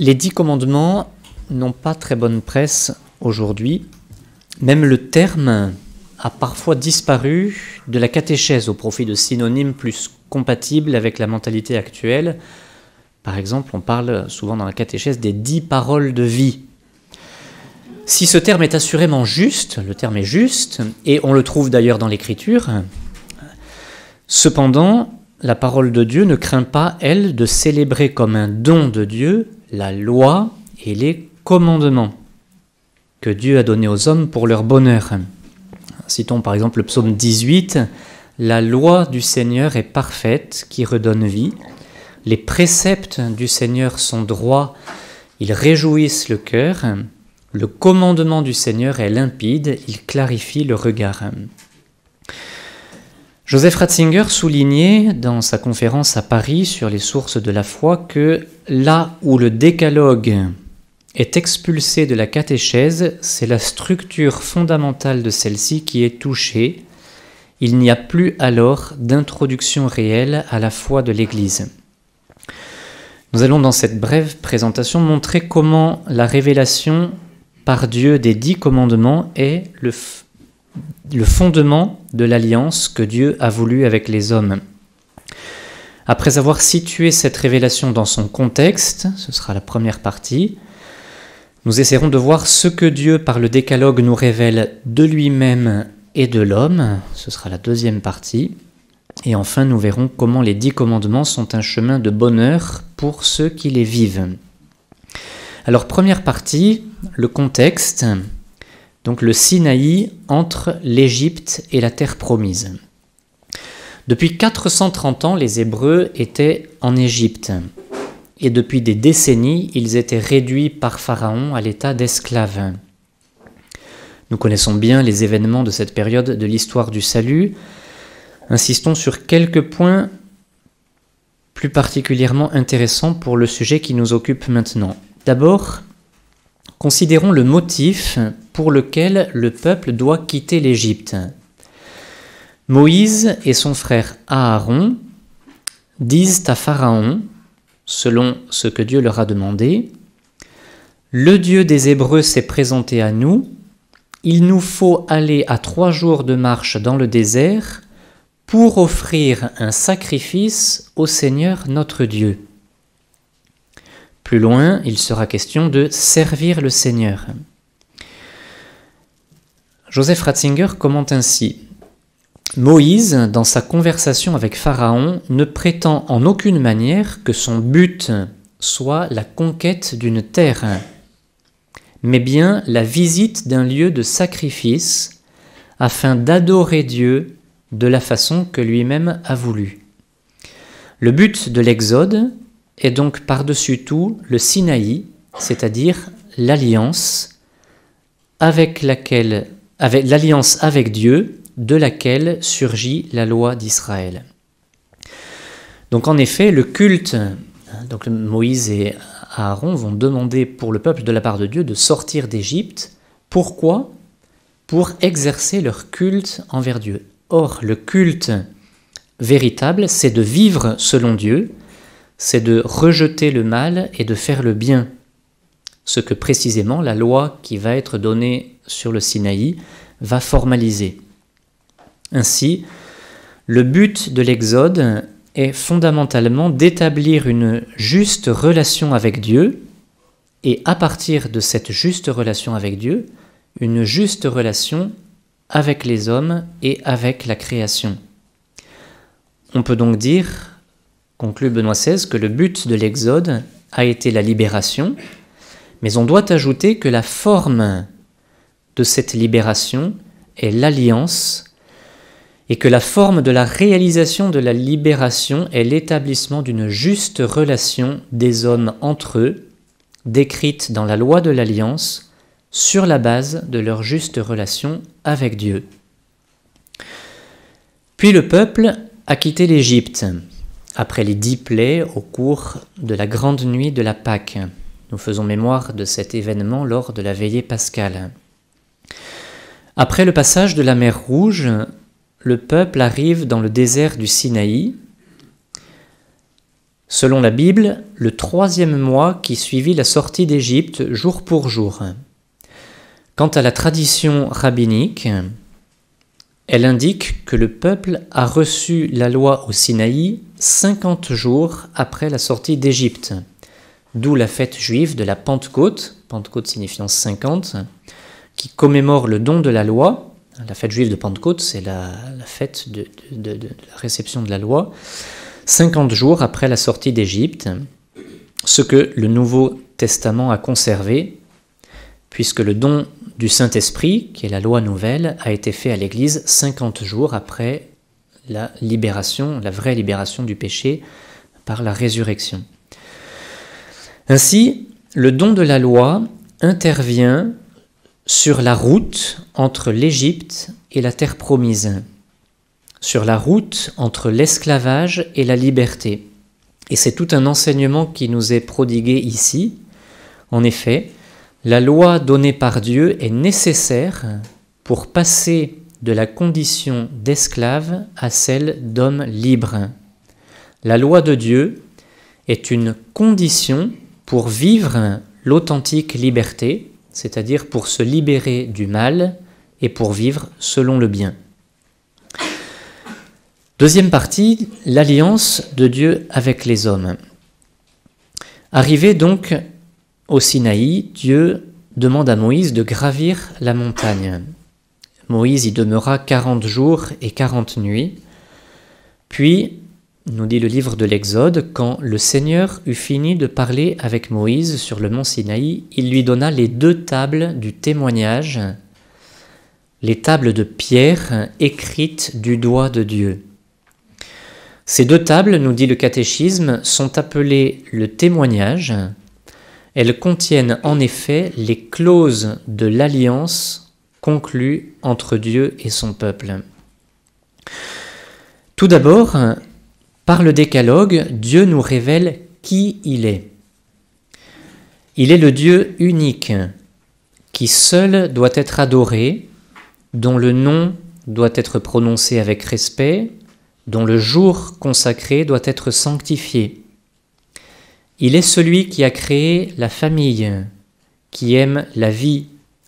Les 10 commandements n'ont pas très bonne presse aujourd'hui. Même le terme a parfois disparu de la catéchèse au profit de synonymes plus compatibles avec la mentalité actuelle. Par exemple, on parle souvent dans la catéchèse des 10 paroles de vie. Si ce terme est assurément juste, le terme est juste, et on le trouve d'ailleurs dans l'Écriture, cependant, la parole de Dieu ne craint pas, elle, de célébrer comme un don de Dieu la loi et les commandements que Dieu a donnés aux hommes pour leur bonheur. Citons par exemple le psaume 18, « La loi du Seigneur est parfaite, qui redonne vie. Les préceptes du Seigneur sont droits, ils réjouissent le cœur. Le commandement du Seigneur est limpide, il clarifie le regard. » Joseph Ratzinger soulignait dans sa conférence à Paris sur les sources de la foi que là où le décalogue est expulsé de la catéchèse, c'est la structure fondamentale de celle-ci qui est touchée. Il n'y a plus alors d'introduction réelle à la foi de l'Église. Nous allons dans cette brève présentation montrer comment la révélation par Dieu des 10 commandements est le fondement de l'alliance que Dieu a voulu avec les hommes. Après avoir situé cette révélation dans son contexte, ce sera la première partie, nous essaierons de voir ce que Dieu par le décalogue nous révèle de lui-même et de l'homme, ce sera la deuxième partie, et enfin nous verrons comment les 10 commandements sont un chemin de bonheur pour ceux qui les vivent. Alors première partie, le contexte, donc le Sinaï entre l'Égypte et la terre promise. Depuis 430 ans, les Hébreux étaient en Égypte. Et depuis des décennies, ils étaient réduits par Pharaon à l'état d'esclaves. Nous connaissons bien les événements de cette période de l'histoire du salut. Insistons sur quelques points plus particulièrement intéressants pour le sujet qui nous occupe maintenant. D'abord, considérons le motif pour lequel le peuple doit quitter l'Égypte. Moïse et son frère Aaron disent à Pharaon, selon ce que Dieu leur a demandé, « Le Dieu des Hébreux s'est présenté à nous, il nous faut aller à 3 jours de marche dans le désert pour offrir un sacrifice au Seigneur notre Dieu. » Plus loin, il sera question de servir le Seigneur. Joseph Ratzinger commente ainsi « Moïse, dans sa conversation avec Pharaon, ne prétend en aucune manière que son but soit la conquête d'une terre, mais bien la visite d'un lieu de sacrifice afin d'adorer Dieu de la façon que lui-même a voulu. Le but de l'Exode est donc par-dessus tout le Sinaï, c'est-à-dire l'alliance avec Dieu, de laquelle surgit la loi d'Israël. Donc en effet, le culte, donc Moïse et Aaron vont demander pour le peuple de la part de Dieu de sortir d'Égypte. Pourquoi ? Pour exercer leur culte envers Dieu. Or, le culte véritable, c'est de vivre selon Dieu, c'est de rejeter le mal et de faire le bien. Ce que précisément la loi qui va être donnée sur le Sinaï va formaliser. Ainsi, le but de l'Exode est fondamentalement d'établir une juste relation avec Dieu et à partir de cette juste relation avec Dieu, une juste relation avec les hommes et avec la création. On peut donc dire, conclut Benoît XVI, que le but de l'Exode a été la libération, mais on doit ajouter que la forme de cette libération est l'alliance et que la forme de la réalisation de la libération est l'établissement d'une juste relation des hommes entre eux, décrite dans la loi de l'alliance, sur la base de leur juste relation avec Dieu. Puis le peuple a quitté l'Égypte, après les 10 plaies au cours de la grande nuit de la Pâque. Nous faisons mémoire de cet événement lors de la veillée pascale. Après le passage de la mer Rouge, le peuple arrive dans le désert du Sinaï. selon la Bible, le 3e mois qui suivit la sortie d'Égypte jour pour jour. Quant à la tradition rabbinique, elle indique que le peuple a reçu la loi au Sinaï 50 jours après la sortie d'Égypte, d'où la fête juive de la Pentecôte, Pentecôte signifiant 50, qui commémore le don de la loi. La fête juive de Pentecôte, c'est la fête de la réception de la loi, 50 jours après la sortie d'Égypte, ce que le Nouveau Testament a conservé, puisque le don du Saint-Esprit, qui est la loi nouvelle, a été fait à l'Église 50 jours après la libération, la vraie libération du péché par la résurrection. Ainsi, le don de la loi intervient sur la route entre l'Égypte et la terre promise, sur la route entre l'esclavage et la liberté. Et c'est tout un enseignement qui nous est prodigué ici. En effet, la loi donnée par Dieu est nécessaire pour passer de la condition d'esclave à celle d'homme libre. La loi de Dieu est une condition pour vivre l'authentique liberté, c'est-à-dire pour se libérer du mal et pour vivre selon le bien. Deuxième partie, l'alliance de Dieu avec les hommes. Arrivé donc au Sinaï, Dieu demande à Moïse de gravir la montagne. Moïse y demeura 40 jours et 40 nuits. Puis, nous dit le livre de l'Exode, quand le Seigneur eut fini de parler avec Moïse sur le mont Sinaï, il lui donna les 2 tables du témoignage, les tables de pierre écrites du doigt de Dieu. Ces 2 tables, nous dit le catéchisme, sont appelées le témoignage. Elles contiennent en effet les clauses de l'alliance conclue entre Dieu et son peuple. Tout d'abord, par le décalogue, Dieu nous révèle qui il est. Il est le Dieu unique, qui seul doit être adoré, dont le nom doit être prononcé avec respect, dont le jour consacré doit être sanctifié. Il est celui qui a créé la famille, qui aime la vie,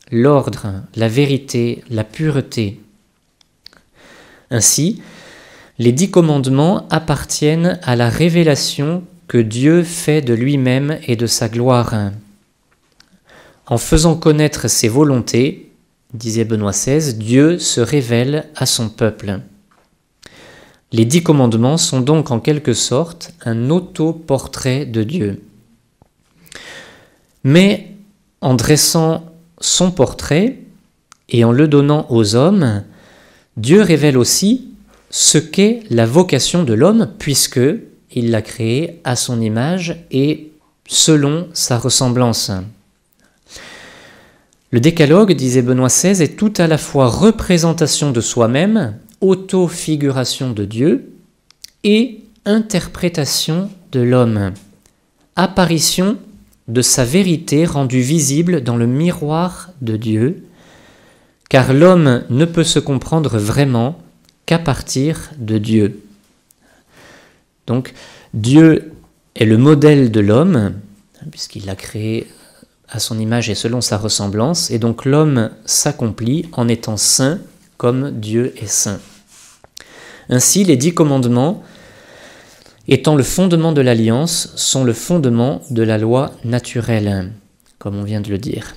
l'ordre, la vérité, la pureté. Ainsi, les 10 commandements appartiennent à la révélation que Dieu fait de lui-même et de sa gloire. En faisant connaître ses volontés, disait Benoît XVI, Dieu se révèle à son peuple. Les 10 commandements sont donc en quelque sorte un autoportrait de Dieu. Mais en dressant son portrait et en le donnant aux hommes, Dieu révèle aussi ce qu'est la vocation de l'homme, puisque il l'a créé à son image et selon sa ressemblance. Le décalogue, disait Benoît XVI, est tout à la fois représentation de soi-même, auto-figuration de Dieu et interprétation de l'homme, apparition de sa vérité rendue visible dans le miroir de Dieu, car l'homme ne peut se comprendre vraiment qu'à partir de Dieu. Donc, Dieu est le modèle de l'homme, puisqu'il l'a créé à son image et selon sa ressemblance, et donc l'homme s'accomplit en étant saint comme Dieu est saint. Ainsi, les 10 commandements, étant le fondement de l'alliance, sont le fondement de la loi naturelle, comme on vient de le dire.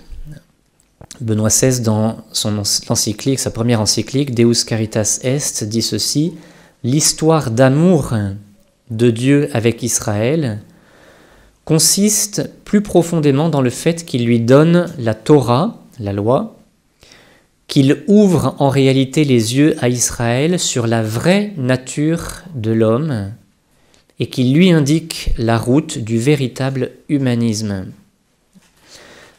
Benoît XVI, dans son encyclique, sa première encyclique, Deus Caritas Est, dit ceci: « L'histoire d'amour de Dieu avec Israël consiste plus profondément dans le fait qu'il lui donne la Torah, la loi, qu'il ouvre en réalité les yeux à Israël sur la vraie nature de l'homme et qu'il lui indique la route du véritable humanisme.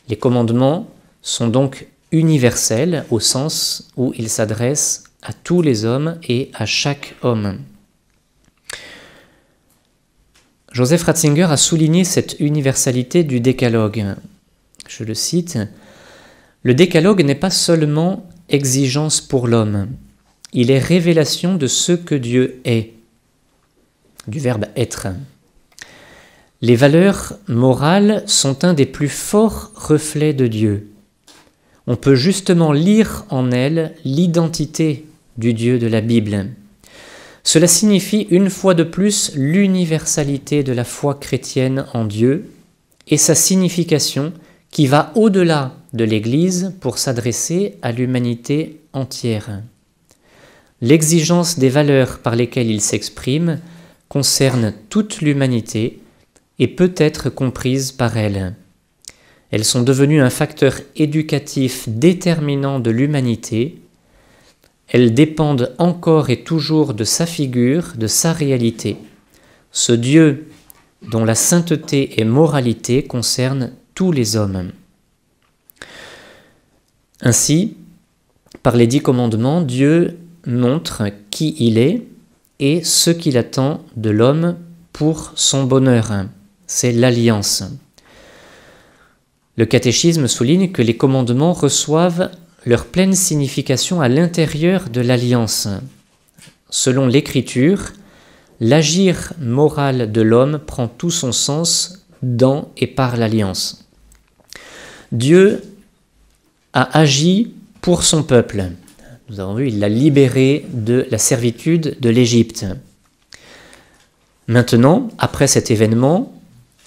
Les commandements sont donc universels au sens où ils s'adressent à tous les hommes et à chaque homme. Joseph Ratzinger a souligné cette universalité du décalogue. Je le cite: « Le décalogue n'est pas seulement exigence pour l'homme, il est révélation de ce que Dieu est. » Du verbe être. Les valeurs morales sont un des plus forts reflets de Dieu. On peut justement lire en elles l'identité du Dieu de la Bible. Cela signifie une fois de plus l'universalité de la foi chrétienne en Dieu et sa signification qui va au-delà de l'Église pour s'adresser à l'humanité entière. L'exigence des valeurs par lesquelles il s'exprime concerne toute l'humanité et peut être comprise par elle. Elles sont devenues un facteur éducatif déterminant de l'humanité. Elles dépendent encore et toujours de sa figure, de sa réalité. Ce Dieu dont la sainteté et moralité concernent tous les hommes. Ainsi, par les 10 commandements, Dieu montre qui il est et ce qu'il attend de l'homme pour son bonheur. C'est l'alliance. Le catéchisme souligne que les commandements reçoivent leur pleine signification à l'intérieur de l'alliance. Selon l'Écriture, l'agir moral de l'homme prend tout son sens dans et par l'alliance. Dieu a agi pour son peuple. Nous avons vu, il l'a libéré de la servitude de l'Égypte. Maintenant, après cet événement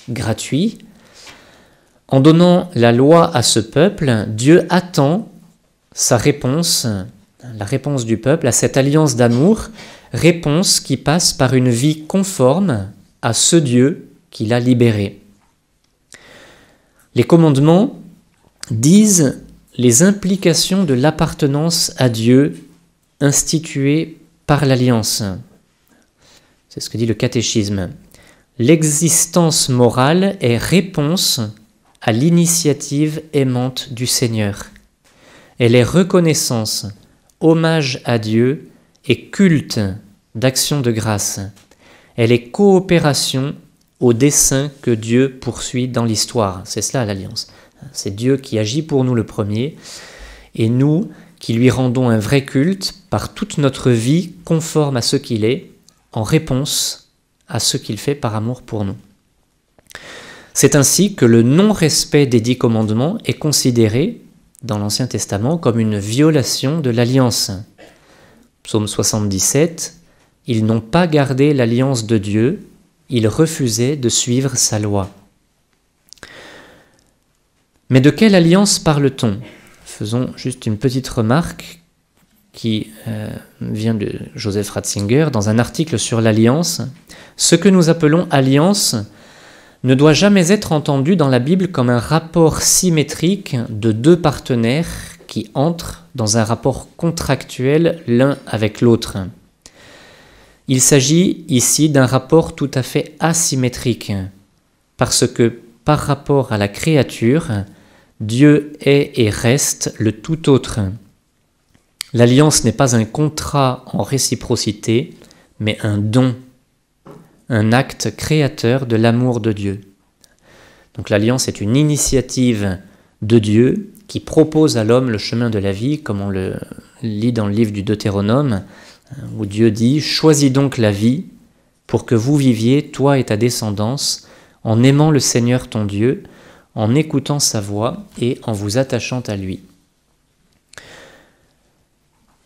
gratuit, en donnant la loi à ce peuple, Dieu attend sa réponse, la réponse du peuple à cette alliance d'amour, réponse qui passe par une vie conforme à ce Dieu qui l'a libéré. Les commandements disent les implications de l'appartenance à Dieu instituée par l'alliance. C'est ce que dit le catéchisme. L'existence morale est réponse à l'initiative aimante du Seigneur. Elle est reconnaissance, hommage à Dieu et culte d'action de grâce. Elle est coopération au dessein que Dieu poursuit dans l'histoire. C'est cela l'alliance. C'est Dieu qui agit pour nous le premier, et nous qui lui rendons un vrai culte par toute notre vie conforme à ce qu'il est, en réponse à ce qu'il fait par amour pour nous. C'est ainsi que le non-respect des 10 commandements est considéré dans l'Ancien Testament comme une violation de l'alliance. Psaume 77, « Ils n'ont pas gardé l'alliance de Dieu, ils refusaient de suivre sa loi. » Mais de quelle alliance parle-t-on ? Faisons juste une petite remarque qui vient de Joseph Ratzinger dans un article sur l'alliance. Ce que nous appelons alliance ne doit jamais être entendu dans la Bible comme un rapport symétrique de 2 partenaires qui entrent dans un rapport contractuel l'un avec l'autre. Il s'agit ici d'un rapport tout à fait asymétrique, parce que par rapport à la créature, Dieu est et reste le tout autre. L'alliance n'est pas un contrat en réciprocité, mais un don, un acte créateur de l'amour de Dieu. Donc l'alliance est une initiative de Dieu qui propose à l'homme le chemin de la vie, comme on le lit dans le livre du Deutéronome, où Dieu dit « Choisis donc la vie pour que vous viviez, toi et ta descendance, en aimant le Seigneur ton Dieu, en écoutant sa voix et en vous attachant à lui. »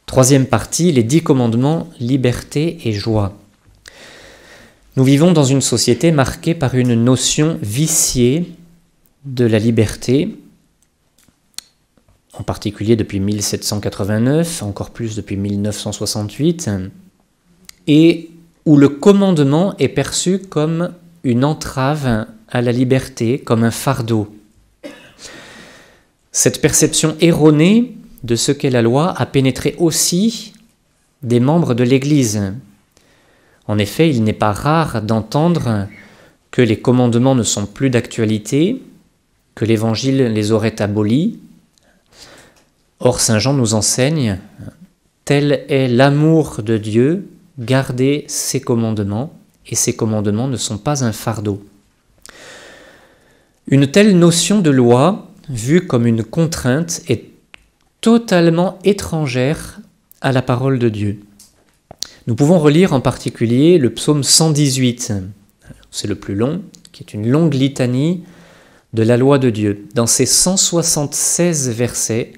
3e partie, les 10 commandements, liberté et joie. Nous vivons dans une société marquée par une notion viciée de la liberté, en particulier depuis 1789, encore plus depuis 1968, et où le commandement est perçu comme une entrave à la liberté, comme un fardeau. Cette perception erronée de ce qu'est la loi a pénétré aussi des membres de l'Église. En effet, il n'est pas rare d'entendre que les commandements ne sont plus d'actualité, que l'Évangile les aurait abolis. Or, Saint Jean nous enseigne « Tel est l'amour de Dieu, garder ses commandements, et ses commandements ne sont pas un fardeau. » Une telle notion de loi, vue comme une contrainte, est totalement étrangère à la parole de Dieu. Nous pouvons relire en particulier le psaume 118, c'est le plus long, qui est une longue litanie de la loi de Dieu. Dans ces 176 versets,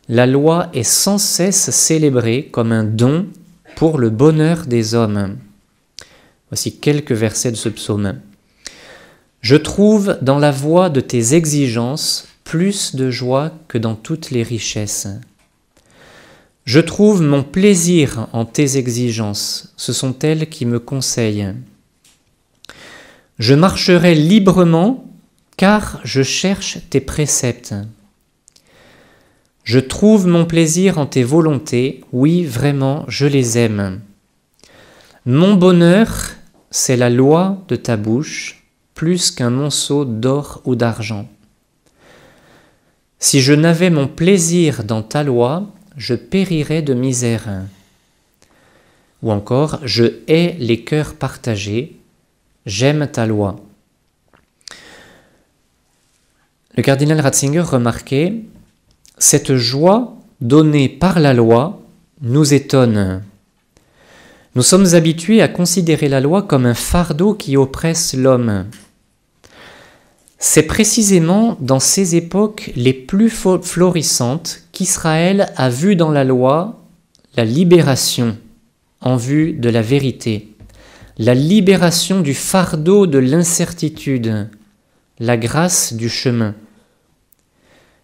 la loi est sans cesse célébrée comme un don pour le bonheur des hommes. Voici quelques versets de ce psaume. « Je trouve dans la voie de tes exigences plus de joie que dans toutes les richesses. Je trouve mon plaisir en tes exigences, ce sont elles qui me conseillent. Je marcherai librement car je cherche tes préceptes. Je trouve mon plaisir en tes volontés, oui, vraiment, je les aime. Mon bonheur, c'est la loi de ta bouche, plus qu'un monceau d'or ou d'argent. Si je n'avais mon plaisir dans ta loi, je périrais de misère. Ou encore, je hais les cœurs partagés, j'aime ta loi. » Le cardinal Ratzinger remarquait « Cette joie donnée par la loi nous étonne. Nous sommes habitués à considérer la loi comme un fardeau qui oppresse l'homme. C'est précisément dans ces époques les plus florissantes qu'Israël a vu dans la loi la libération en vue de la vérité, la libération du fardeau de l'incertitude, la grâce du chemin.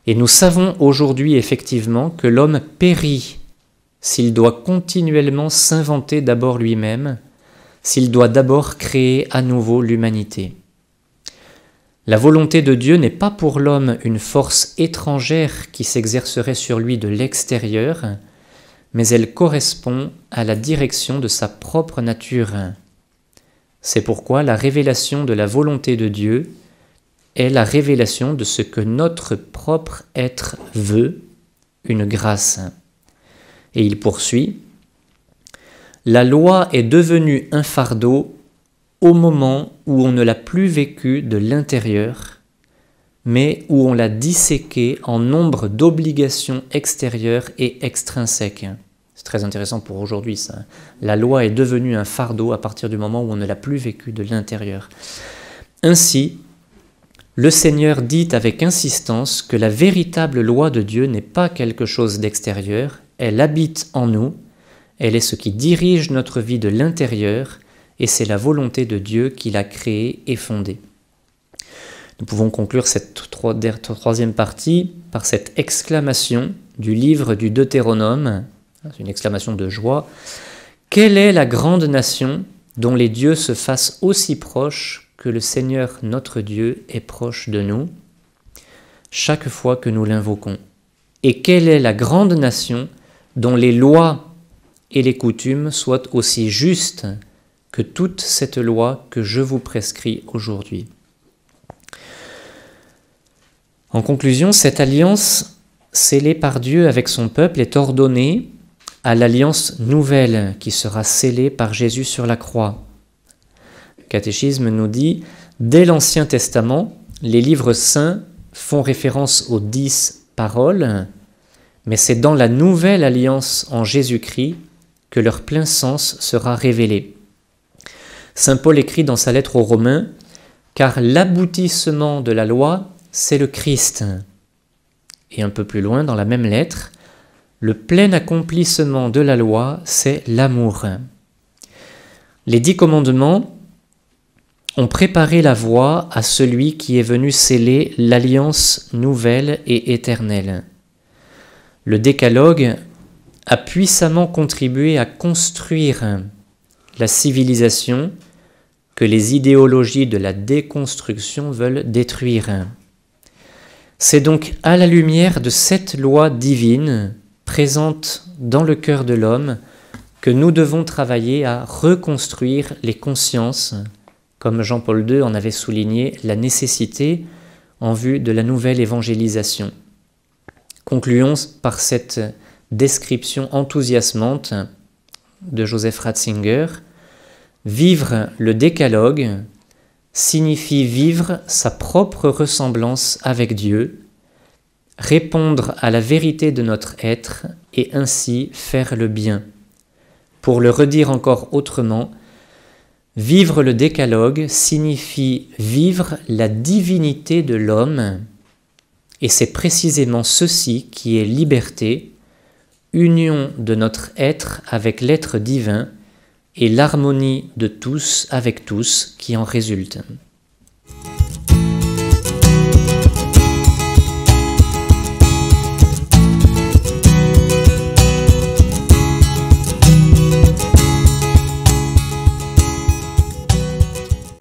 Et nous savons aujourd'hui effectivement que l'homme périt s'il doit continuellement s'inventer d'abord lui-même, s'il doit d'abord créer à nouveau l'humanité. La volonté de Dieu n'est pas pour l'homme une force étrangère qui s'exercerait sur lui de l'extérieur, mais elle correspond à la direction de sa propre nature. C'est pourquoi la révélation de la volonté de Dieu est la révélation de ce que notre propre être veut, une grâce. Et il poursuit, « La loi est devenue un fardeau au moment où on ne l'a plus vécu de l'intérieur, mais où on l'a disséqué en nombre d'obligations extérieures et extrinsèques. » C'est très intéressant pour aujourd'hui, ça. La loi est devenue un fardeau à partir du moment où on ne l'a plus vécu de l'intérieur. Ainsi, le Seigneur dit avec insistance que la véritable loi de Dieu n'est pas quelque chose d'extérieur, elle habite en nous, elle est ce qui dirige notre vie de l'intérieur, et c'est la volonté de Dieu qui l'a créée et fondée. Nous pouvons conclure cette troisième partie par cette exclamation du livre du Deutéronome, c'est une exclamation de joie. « Quelle est la grande nation dont les dieux se fassent aussi proches que le Seigneur notre Dieu est proche de nous, chaque fois que nous l'invoquons. Et quelle est la grande nation dont les lois et les coutumes soient aussi justes que toute cette loi que je vous prescris aujourd'hui. » En conclusion, cette alliance scellée par Dieu avec son peuple est ordonnée à l'alliance nouvelle qui sera scellée par Jésus sur la croix. Le catéchisme nous dit, dès l'Ancien Testament, les livres saints font référence aux 10 paroles, mais c'est dans la nouvelle alliance en Jésus-Christ que leur plein sens sera révélé. Saint Paul écrit dans sa lettre aux Romains, « Car l'aboutissement de la loi, c'est le Christ. » Et un peu plus loin, dans la même lettre, « Le plein accomplissement de la loi, c'est l'amour. » Les 10 commandements ont préparé la voie à celui qui est venu sceller l'alliance nouvelle et éternelle. Le décalogue a puissamment contribué à construire la civilisation que les idéologies de la déconstruction veulent détruire. C'est donc à la lumière de cette loi divine présente dans le cœur de l'homme que nous devons travailler à reconstruire les consciences, comme Jean-Paul II en avait souligné la nécessité en vue de la nouvelle évangélisation. Concluons par cette description enthousiasmante de Joseph Ratzinger. Vivre le décalogue signifie vivre sa propre ressemblance avec Dieu, répondre à la vérité de notre être et ainsi faire le bien. Pour le redire encore autrement, Vivre le décalogue signifie vivre la divinité de l'homme, et c'est précisément ceci qui est liberté, union de notre être avec l'être divin et l'harmonie de tous avec tous qui en résulte.